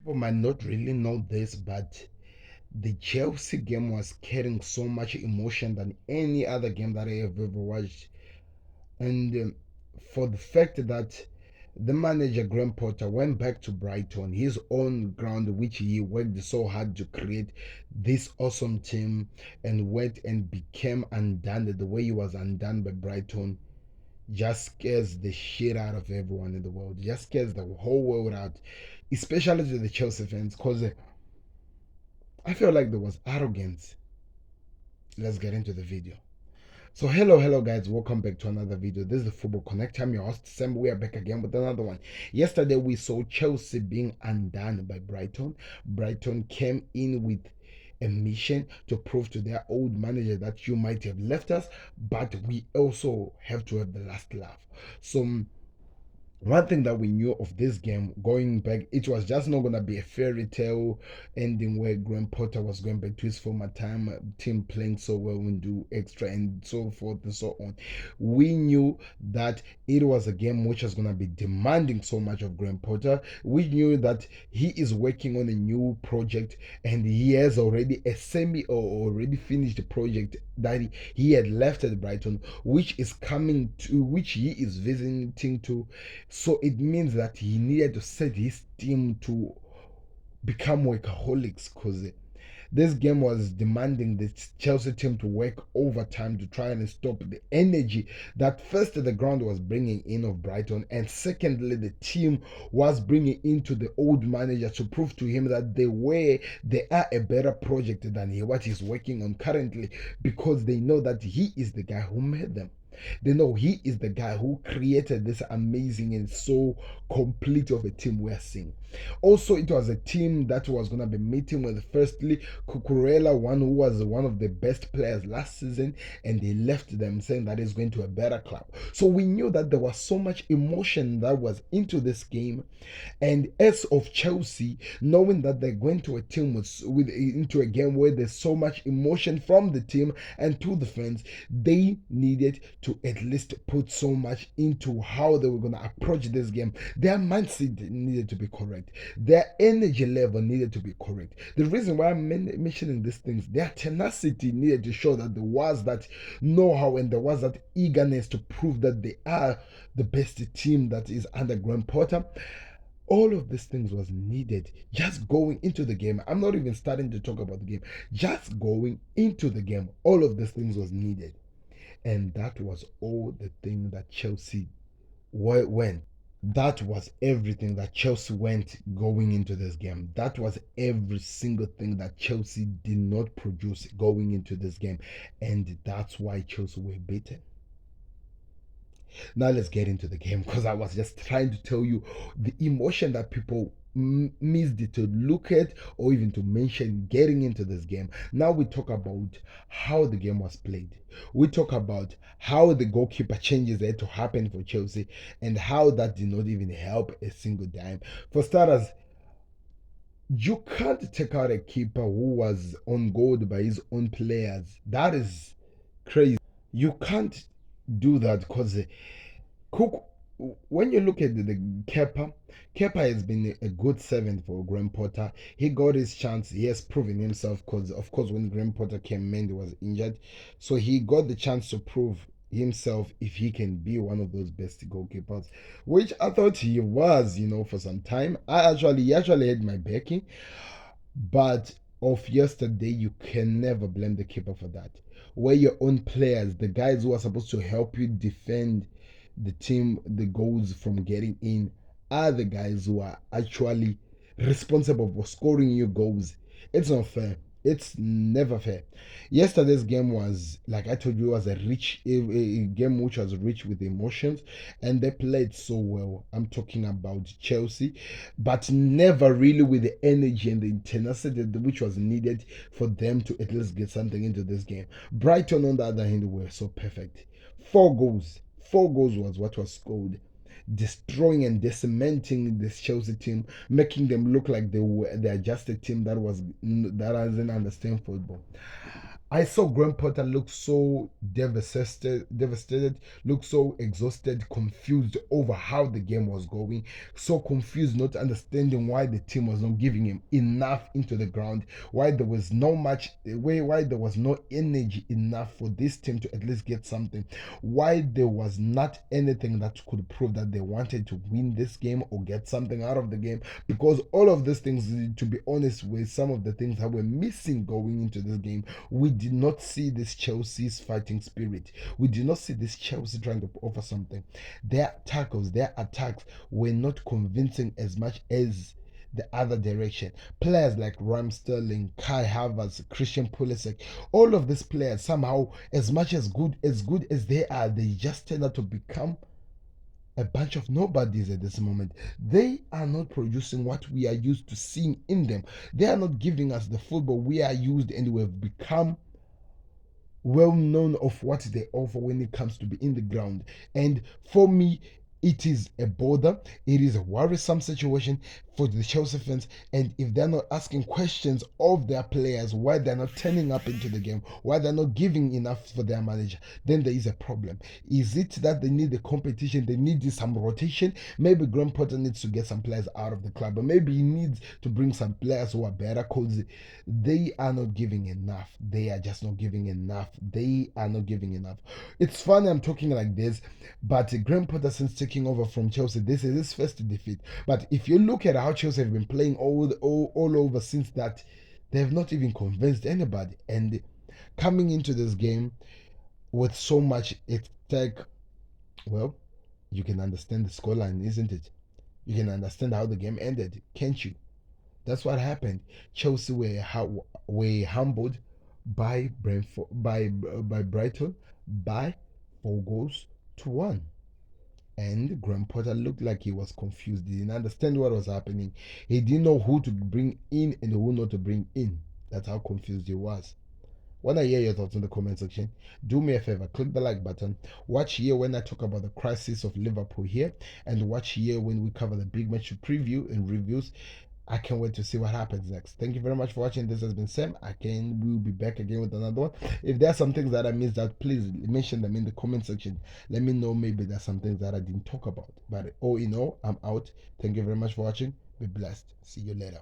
People might not really know this, but the Chelsea game was carrying so much emotion than any other game that I have ever watched. And for the fact that the manager Graham Potter went back to Brighton, his own ground, which he worked so hard to create this awesome team, and went and became undone the way he was undone by Brighton, just scares the shit out of everyone in the world. Just scares the whole world out, especially to the Chelsea fans, because I feel like there was arrogance. Let's get into the video. So hello guys, welcome back to another video. This is the Football Connect. I'm your host Sam. We are back again with another one. Yesterday we saw Chelsea being undone by Brighton. Brighton came in with a mission to prove to their old manager that you might have left us, but we also have to have the last laugh. So one thing that we knew of this game going back, it was just not gonna be a fairy tale ending where Graham Potter was going back to his former time, team playing so well and do extra and so forth and so on. We knew that it was a game which was gonna be demanding so much of Graham Potter. We knew that he is working on a new project and he has already a semi or already finished project that he had left at Brighton, which is coming to which he is visiting to. So it means that he needed to set his team to become workaholics, because this game was demanding the Chelsea team to work overtime to try and stop the energy that first the ground was bringing in of Brighton, and secondly the team was bringing into the old manager to prove to him that they are a better project than what he's working on currently, because they know that he is the guy who made them. They know he is the guy who created this amazing and so complete of a team we're seeing. Also, it was a team that was going to be meeting with, firstly, Cucurella, one who was one of the best players last season, and they left them saying that he's going to a better club. So we knew that there was so much emotion that was into this game. And as of Chelsea, knowing that they're going to a team with into a game where there's so much emotion from the team and to the fans, they needed to at least put so much into how they were going to approach this game. Their mindset needed to be correct. Their energy level needed to be correct. The reason why I'm mentioning these things, their tenacity needed to show that there was that know-how and there was that eagerness to prove that they are the best team that is under Graham Potter. All of these things was needed just going into the game. I'm not even starting to talk about the game. Just going into the game, all of these things was needed. And that was all the thing that Chelsea went. That was everything that Chelsea went going into this game. That was every single thing that Chelsea did not produce going into this game. And that's why Chelsea were beaten. Now let's get into the game, because I was just trying to tell you the emotion that people missed it to look at or even to mention getting into this game. Now we talk about how the game was played. We talk about how the goalkeeper changes had to happen for Chelsea and how that did not even help a single dime. For starters, you can't take out a keeper who was on goal by his own players. That is crazy. You can't do that, because Cook, when you look at the Kepa has been a good servant for Graham Potter. He got his chance. He has proven himself, because, of course, when Graham Potter came, Mendy was injured. So he got the chance to prove himself if he can be one of those best goalkeepers, which I thought he was, for some time. He actually had my backing. But of yesterday, you can never blame the keeper for that. Where your own players, the guys who are supposed to help you defend the team, the goals from getting in, are the guys who are actually responsible for scoring your goals. It's not fair. It's never fair. Yesterday's game was, like I told you, was a game which was rich with emotions, and they played so well. I'm talking about Chelsea, but never really with the energy and the tenacity which was needed for them to at least get something into this game. Brighton, on the other hand, were so perfect. 4 goals. 4 goals was what was scored, destroying and decimating this Chelsea team, making them look like they're just a team that doesn't understand football. I saw Graham Potter look so devastated, look so exhausted, confused over how the game was going, so confused, not understanding why the team was not giving him enough into the ground, why there was no much, why there was no energy enough for this team to at least get something, why there was not anything that could prove that they wanted to win this game or get something out of the game. Because all of these things, to be honest, were some of the things that were missing going into this game. We did not see this Chelsea's fighting spirit. We did not see this Chelsea trying to offer something. Their tackles, their attacks were not convincing as much as the other direction. Players like Ram Sterling, Kai Havertz, Christian Pulisic, all of these players somehow, as much as good as they are, they just tend to become a bunch of nobodies at this moment. They are not producing what we are used to seeing in them. They are not giving us the football we are used, and we've become well known of what they offer when it comes to be in the ground. And for me, it is a bother. It is a worrisome situation for the Chelsea fans. And if they're not asking questions of their players, why they're not turning up into the game, why they're not giving enough for their manager, then there is a problem. Is it that they need the competition? They need some rotation? Maybe Graham Potter needs to get some players out of the club, but maybe he needs to bring some players who are better, because they are not giving enough. They are just not giving enough. They are not giving enough. It's funny I'm talking like this, but Graham Potter, since taking over from Chelsea, this is his first defeat. But if you look at how Chelsea have been playing all over since that, they have not even convinced anybody. And coming into this game with so much at stake, well, you can understand the scoreline, isn't it? You can understand how the game ended, can't you? That's what happened. Chelsea were humbled by Brentford, by Brighton by 4 goals to 1. And Graham Potter looked like he was confused. He didn't understand what was happening. He didn't know who to bring in and who not to bring in. That's how confused he was. Want to hear your thoughts in the comment section? Do me a favor, click the like button. Watch here when I talk about the crisis of Liverpool here, and watch here when we cover the big match preview and reviews. I can't wait to see what happens next. Thank you very much for watching. This has been Sam. We'll be back again with another one. If there are some things that I missed out, please mention them in the comment section. Let me know, maybe there's some things that I didn't talk about. But all in all, I'm out. Thank you very much for watching. Be blessed. See you later.